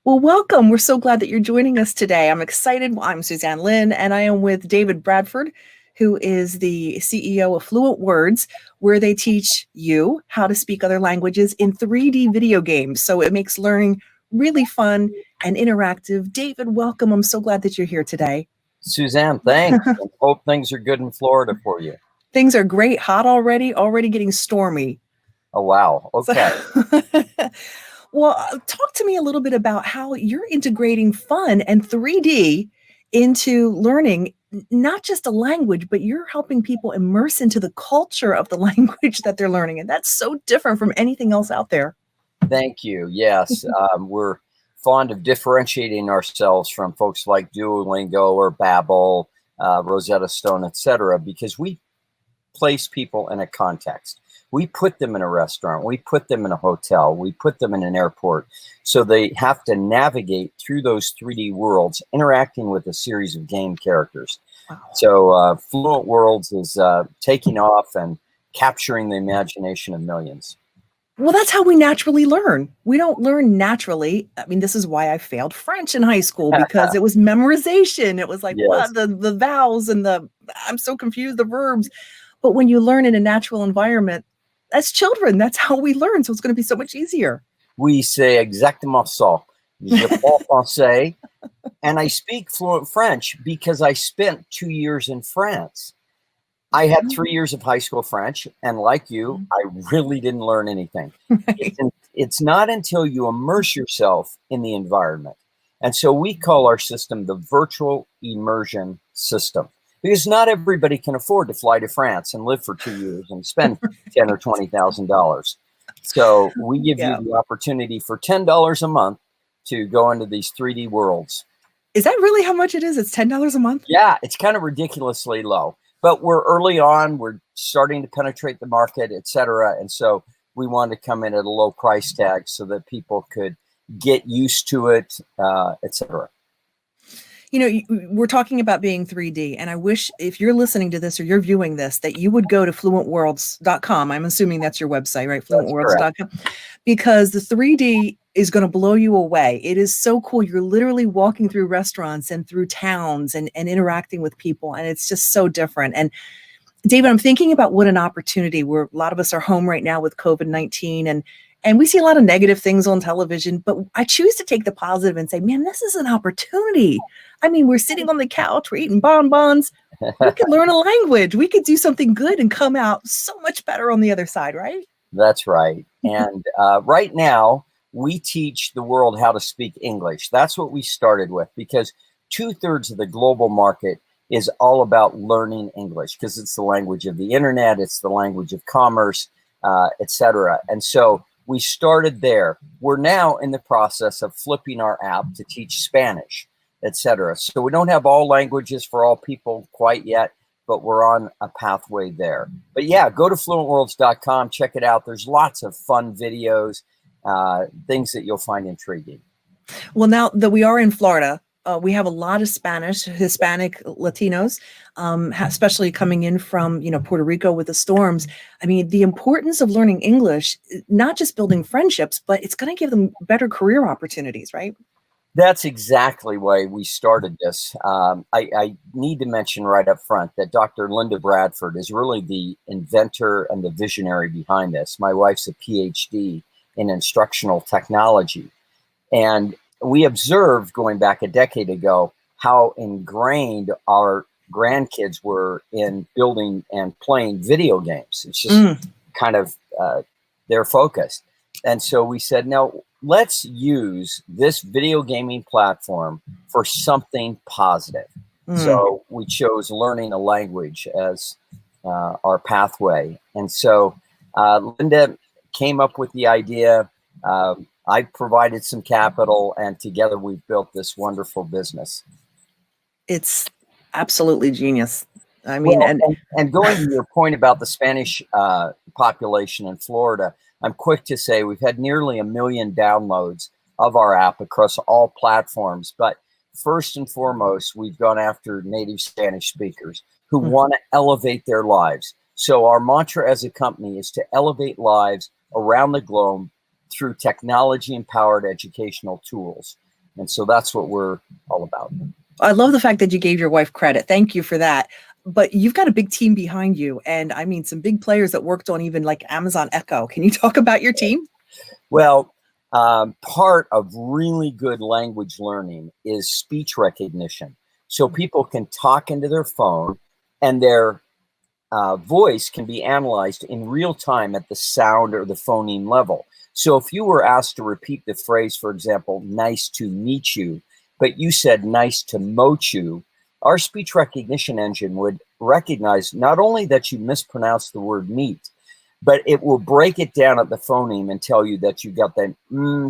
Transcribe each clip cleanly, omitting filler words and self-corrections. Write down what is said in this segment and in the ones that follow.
Well, welcome. We're so glad that you're joining us today. I'm excited. Well, I'm Suzanne Lynn, and I am with David Bradford, who is the CEO of Fluent Words, where they teach you how to speak other languages in 3D video games. So it makes learning really fun and interactive. David, welcome. I'm so glad that you're here today. Suzanne, thanks. And hope things are good in Florida for you. Things are great. Hot already getting stormy. Oh, wow. Okay. Well, talk to me a little bit about how you're integrating fun and 3D into learning, not just a language, but you're helping people immerse into the culture of the language that they're learning. And that's so different from anything else out there. Thank you. Yes, we're fond of differentiating ourselves from folks like Duolingo or Babbel, Rosetta Stone, etc., because we place people in a context. We put them in a restaurant, we put them in a hotel, we put them in an airport. So they have to navigate through those 3D worlds, interacting with a series of game characters. Wow. So Fluent Worlds is taking off and capturing the imagination of millions. Well, that's how we naturally learn. We don't learn naturally. I mean, this is why I failed French in high school, because it was memorization. It was like, Yes. what, the vowels and I'm so confused, the verbs. But when you learn in a natural environment, as children, that's how we learn. So it's going to be so much easier. We say exactement ça. Je parle français. And I speak fluent French because I spent 2 years in France. I had 3 years of high school French. And like you, I really didn't learn anything. Right. It's not until you immerse yourself in the environment. And so we call our system the virtual immersion system. Because not everybody can afford to fly to France and live for 2 years and spend $10,000 or $20,000. So we give you the opportunity for $10 a month to go into these 3D worlds. Is that really how much it is? It's $10 a month? Yeah, it's kind of ridiculously low. But we're early on. We're starting to penetrate the market, et cetera. And so we wanted to come in at a low price tag so that people could get used to it, et cetera. You know, we're talking about being 3D, and I wish if you're listening to this or you're viewing this, that you would go to fluentworlds.com. I'm assuming that's your website, right? Fluentworlds.com, because the 3D is going to blow you away. It is so cool. You're literally walking through restaurants and through towns and interacting with people, and it's just so different. And David, I'm thinking about what an opportunity where a lot of us are home right now with COVID-19, and we see a lot of negative things on television, but I choose to take the positive and say, man, this is an opportunity. I mean, we're sitting on the couch, we're eating bonbons. We could learn a language. We could do something good and come out so much better on the other side, right? That's right. And right now, we teach the world how to speak English. That's what we started with, because 2/3 of the global market is all about learning English, because it's the language of the internet, it's the language of commerce, et cetera. And so we started there. We're now in the process of flipping our app to teach Spanish, et cetera. So we don't have all languages for all people quite yet, but we're on a pathway there. But yeah, go to fluentworlds.com, check it out. There's lots of fun videos, things that you'll find intriguing. Well, now that we are in Florida, we have a lot of Spanish, Hispanic, Latinos, especially coming in from, Puerto Rico with the storms. I mean, the importance of learning English, not just building friendships, but it's going to give them better career opportunities, right? That's exactly why we started this. I need to mention right up front that Dr. Linda Bradford is really the inventor and the visionary behind this. My wife's a PhD in instructional technology. And we observed, going back a decade ago, how ingrained our grandkids were in building and playing video games. It's just kind of their focus. And so we said, no, let's use this video gaming platform for something positive. So we chose learning a language as our pathway. And so Linda came up with the idea. I provided some capital, and together we've built this wonderful business. It's absolutely genius. I mean, well, and going to your point about the Spanish population in Florida, I'm quick to say we've had nearly 1 million downloads of our app across all platforms. But first and foremost, we've gone after native Spanish speakers who want to elevate their lives. So our mantra as a company is to elevate lives around the globe through technology-empowered educational tools. And so that's what we're all about. I love the fact that you gave your wife credit. Thank you for that. But you've got a big team behind you. And I mean, some big players that worked on even like Amazon Echo. Can you talk about your team? Well, part of really good language learning is speech recognition. So people can talk into their phone and their voice can be analyzed in real time at the sound or the phoneme level. So if you were asked to repeat the phrase, for example, nice to meet you, but you said nice to moat you, our speech recognition engine would recognize not only that you mispronounced the word meet, but it will break it down at the phoneme and tell you that you got the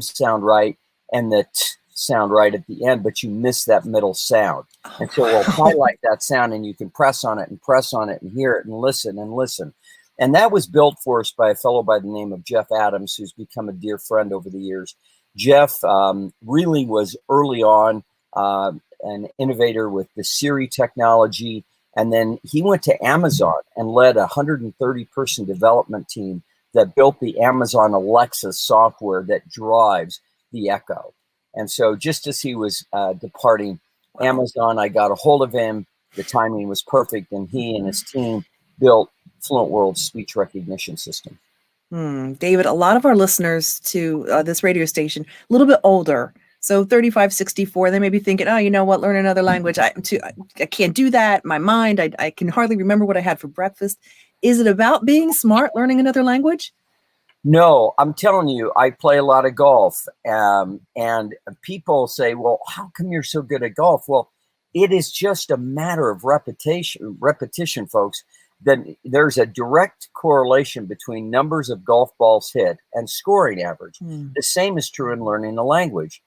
sound right and the t sound right at the end, but you missed that middle sound. And so we'll highlight that sound and you can press on it and hear it and listen and listen. And that was built for us by a fellow by the name of Jeff Adams, who's become a dear friend over the years. Jeff really was early on an innovator with the Siri technology. And then he went to Amazon and led a 130-person development team that built the Amazon Alexa software that drives the Echo. And so just as he was departing Amazon, I got a hold of him. The timing was perfect. And he and his team built Fluent Worlds speech recognition system. David, a lot of our listeners to this radio station, a little bit older. So 35, 64, they may be thinking, oh, you know what, learn another language. I can't do that. My mind, I can hardly remember what I had for breakfast. Is it about being smart, learning another language? No, I'm telling you, I play a lot of golf. And people say, well, how come you're so good at golf? Well, it is just a matter of repetition, folks. Then there's a direct correlation between numbers of golf balls hit and scoring average. The same is true in learning a language.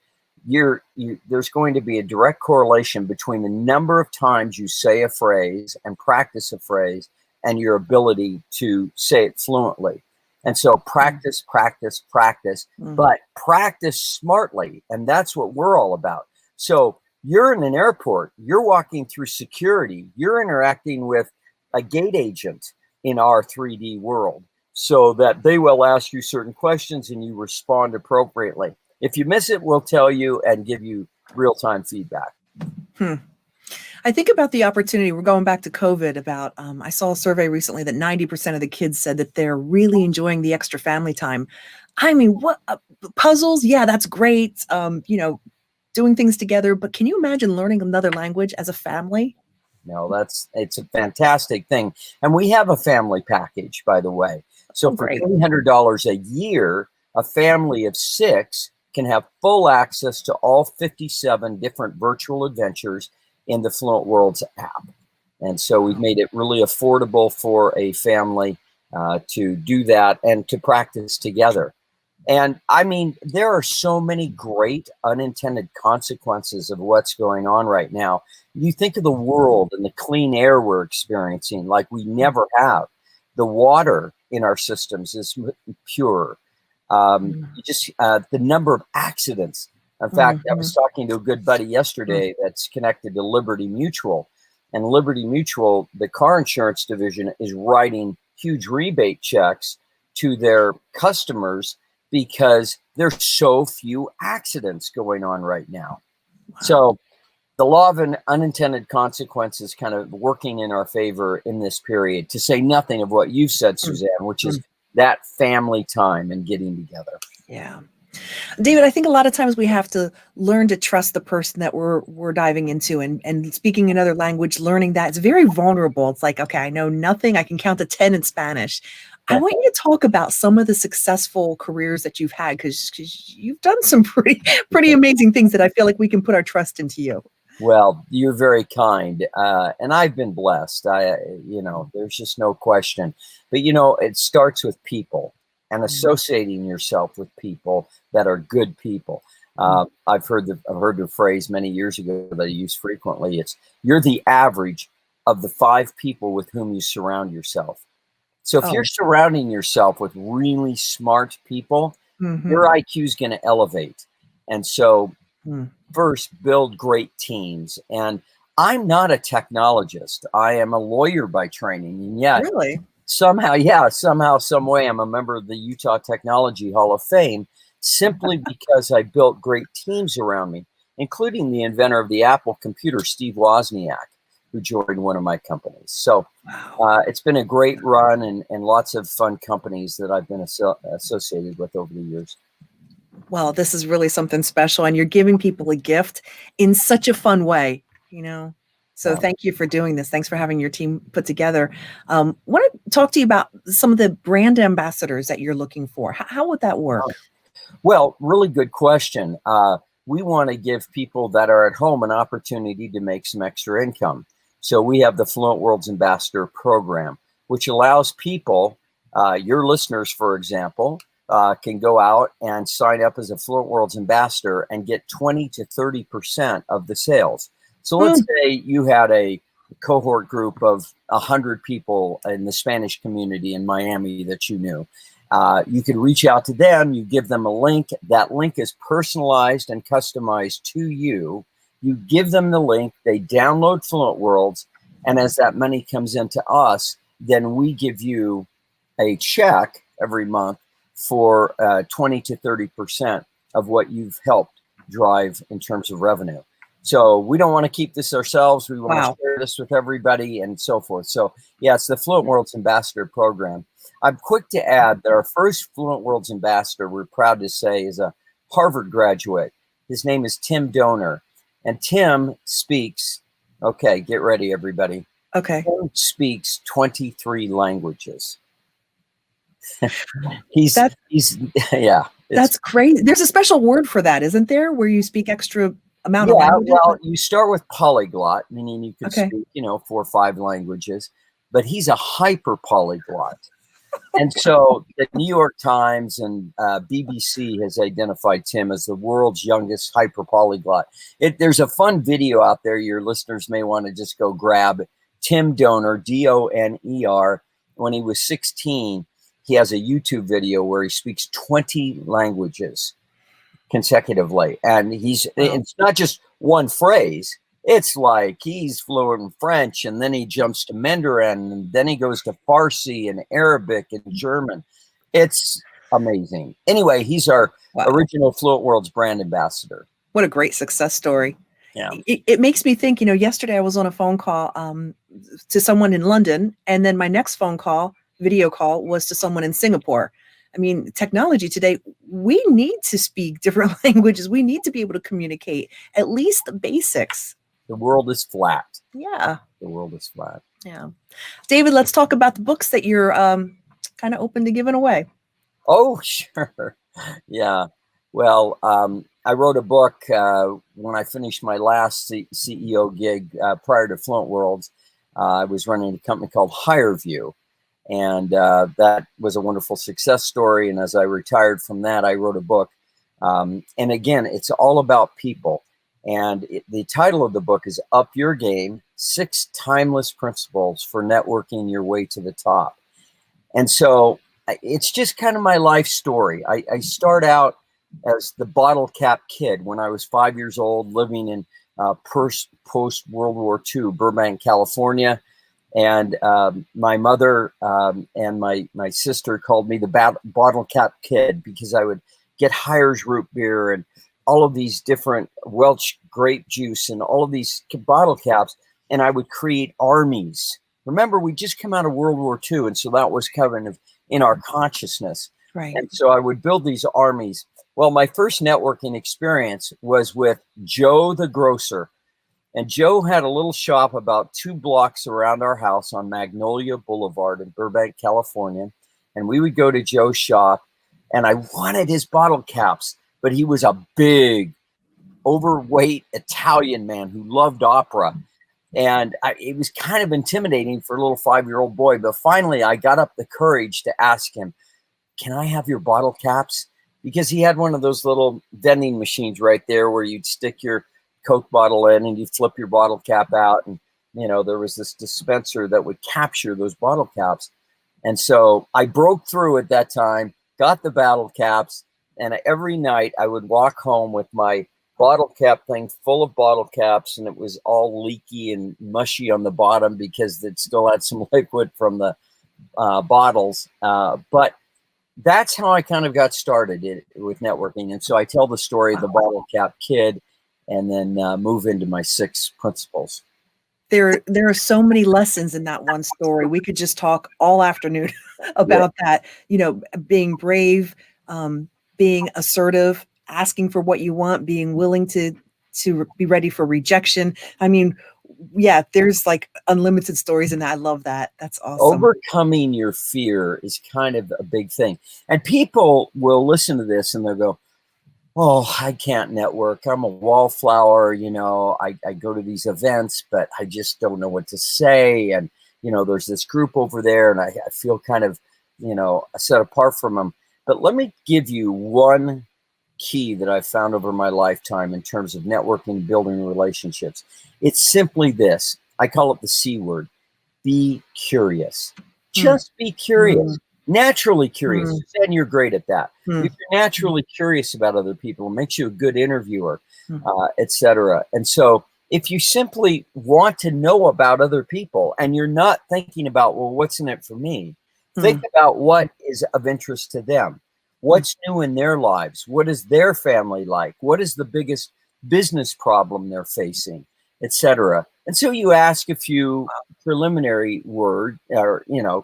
There's going to be a direct correlation between the number of times you say a phrase and practice a phrase and your ability to say it fluently. And so practice, practice, practice, but practice smartly. And that's what we're all about. So you're in an airport, you're walking through security, you're interacting with a gate agent in our 3D world so that they will ask you certain questions and you respond appropriately. If you miss it, we'll tell you and give you real-time feedback. I think about the opportunity. We're going back to COVID about, I saw a survey recently that 90% of the kids said that they're really enjoying the extra family time. I mean, what puzzles? Yeah, that's great. Doing things together. But can you imagine learning another language as a family? No, it's a fantastic thing. And we have a family package, by the way. So for $300 a year, a family of 6 can have full access to all 57 different virtual adventures in the Fluent Worlds app. And so we've made it really affordable for a family to do that and to practice together. And I mean, there are so many great unintended consequences of what's going on right now. You think of the world and the clean air we're experiencing like we never have. The water in our systems is pure. The number of accidents. In fact, I was talking to a good buddy yesterday that's connected to Liberty Mutual. And Liberty Mutual, the car insurance division, is writing huge rebate checks to their customers because there's so few accidents going on right now. So the law of unintended consequences kind of working in our favor in this period, to say nothing of what you've said, Suzanne, which is that family time and getting together. Yeah. David, I think a lot of times we have to learn to trust the person that we're diving into, and speaking another language, learning that it's very vulnerable. It's like, okay, I know nothing. I can count to 10 in Spanish. I want you to talk about some of the successful careers that you've had, because you've done some pretty amazing things that I feel like we can put our trust into you. Well, you're very kind. And I've been blessed. There's just no question. But, it starts with people and associating yourself with people that are good people. I've heard the phrase many years ago that I use frequently. It's, you're the average of the 5 people with whom you surround yourself. So if you're surrounding yourself with really smart people, your IQ is going to elevate. And so first, build great teams. And I'm not a technologist. I am a lawyer by training. And yet, somehow, some way, I'm a member of the Utah Technology Hall of Fame, simply because I built great teams around me. including the inventor of the Apple computer, Steve Wozniak, who joined one of my companies. So it's been a great run and lots of fun companies that I've been associated with over the years. Well, this is really something special, and you're giving people a gift in such a fun way, you know. So thank you for doing this. Thanks for having your team put together. Want to talk to you about some of the brand ambassadors that you're looking for. How would that work? Well, really good question. We want to give people that are at home an opportunity to make some extra income. So we have the Fluent Worlds Ambassador Program, which allows people, your listeners, for example, can go out and sign up as a Fluent Worlds Ambassador and get 20 to 30% of the sales. So let's say you had a cohort group of 100 people in the Spanish community in Miami that you knew. You could reach out to them. You give them a link. That link is personalized and customized to you. You give them the link. They download Fluent Worlds. And as that money comes into us, then we give you a check every month for 20 to 30% of what you've helped drive in terms of revenue. So we don't want to keep this ourselves. We want to share this with everybody and so forth. So yeah, it's the Fluent Worlds Ambassador Program. I'm quick to add that our first Fluent Worlds Ambassador, we're proud to say, is a Harvard graduate. His name is Tim Donor. And Tim speaks, okay, get ready, everybody. Okay. Tim speaks 23 languages. Yeah. That's crazy. There's a special word for that, isn't there? Where you speak extra amount of languages? Well, you start with polyglot, meaning you can speak, 4 or 5 languages, but he's a hyper polyglot. And so the New York Times and BBC has identified Tim as the world's youngest hyper polyglot. There's a fun video out there your listeners may want to just go grab. Tim Donor, Doner. When he was 16, he has a YouTube video where he speaks 20 languages consecutively. And it's not just one phrase. It's like he's fluent in French, and then he jumps to Mandarin, and then he goes to Farsi and Arabic and German. It's amazing. Anyway, he's our original Fluent Worlds brand ambassador. What a great success story. Yeah. It makes me think, yesterday I was on a phone call to someone in London, and then my next video call was to someone in Singapore. I mean, technology today, we need to speak different languages. We need to be able to communicate, at least the basics. The world is flat. Yeah. The world is flat. Yeah. David, let's talk about the books that you're kind of open to giving away. Oh, sure. Yeah. Well, I wrote a book when I finished my last CEO gig prior to Fluent Worlds. I was running a company called HireView. And that was a wonderful success story. And as I retired from that, I wrote a book. And again, it's all about people. And the title of the book is Up Your Game, 6 Timeless Principles for Networking Your Way to the Top. And so it's just kind of my life story. I start out as the bottle cap kid when I was 5 years old, living in post-World War II, Burbank, California. And my mother and my sister called me the bottle cap kid because I would get Hires root beer and all of these different Welch grape juice and all of these bottle caps, and I would create armies. Remember, we just come out of World War II, and so that was kind of in our consciousness. Right. And so I would build these armies. Well, my first networking experience was with Joe the grocer. And Joe had a little shop about 2 blocks around our house on Magnolia Boulevard in Burbank, California. And we would go to Joe's shop, and I wanted his bottle caps, but he was a big, overweight Italian man who loved opera. And it was kind of intimidating for a little 5-year-old boy. But finally, I got up the courage to ask him, can I have your bottle caps? Because he had one of those little vending machines right there where you'd stick your Coke bottle in and you flip your bottle cap out. And, there was this dispenser that would capture those bottle caps. And so I broke through at that time, got the bottle caps. And every night I would walk home with my bottle cap thing full of bottle caps, and it was all leaky and mushy on the bottom because it still had some liquid from the bottles. But that's how I kind of got started with networking. And so I tell the story of the bottle cap kid. and then move into my 6 principles. There are so many lessons in that one story. We could just talk all afternoon about that, being brave, being assertive, asking for what you want, being willing to be ready for rejection. I mean, yeah, there's like unlimited stories in that. I love that. That's awesome. Overcoming your fear is kind of a big thing. And people will listen to this and they'll go, oh, I can't network. I'm a wallflower. I go to these events, but I just don't know what to say. And, there's this group over there and I feel kind of, set apart from them. But let me give you one key that I've found over my lifetime in terms of networking, building relationships. It's simply this. I call it the C word. Be curious. Just be curious. Naturally curious. And you're great at that. If you're naturally curious about other people, it makes you a good interviewer, etc. And so if you simply want to know about other people and you're not thinking about, well, what's in it for me? Think about what is of interest to them. What's new in their lives? What is their family like? What is the biggest business problem they're facing, etc. And so you ask a few preliminary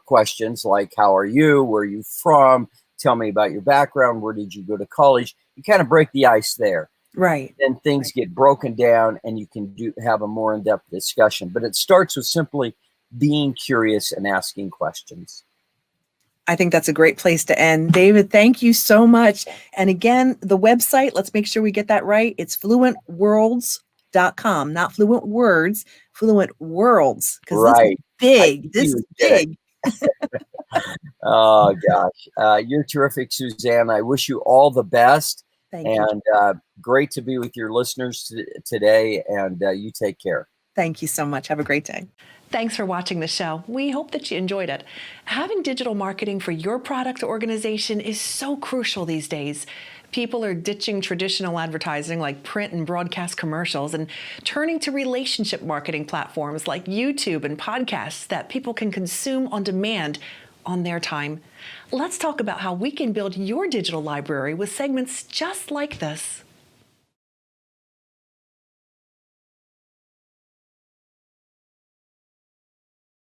questions like, how are you? Where are you from? Tell me about your background. Where did you go to college? You kind of break the ice there. Right. Then things get broken down and you can have a more in-depth discussion. But it starts with simply being curious and asking questions. I think that's a great place to end. David, thank you so much. And again, the website, let's make sure we get that right. It's fluentworlds.com, not Fluent Words, Fluent Worlds. Because this is big. This is big. Oh, gosh. You're terrific, Suzanne. I wish you all the best. Thank you. Great to be with your listeners today. And you take care. Thank you so much. Have a great day. Thanks for watching the show. We hope that you enjoyed it. Having digital marketing for your product or organization is so crucial these days. People are ditching traditional advertising like print and broadcast commercials and turning to relationship marketing platforms like YouTube and podcasts that people can consume on demand on their time. Let's talk about how we can build your digital library with segments just like this.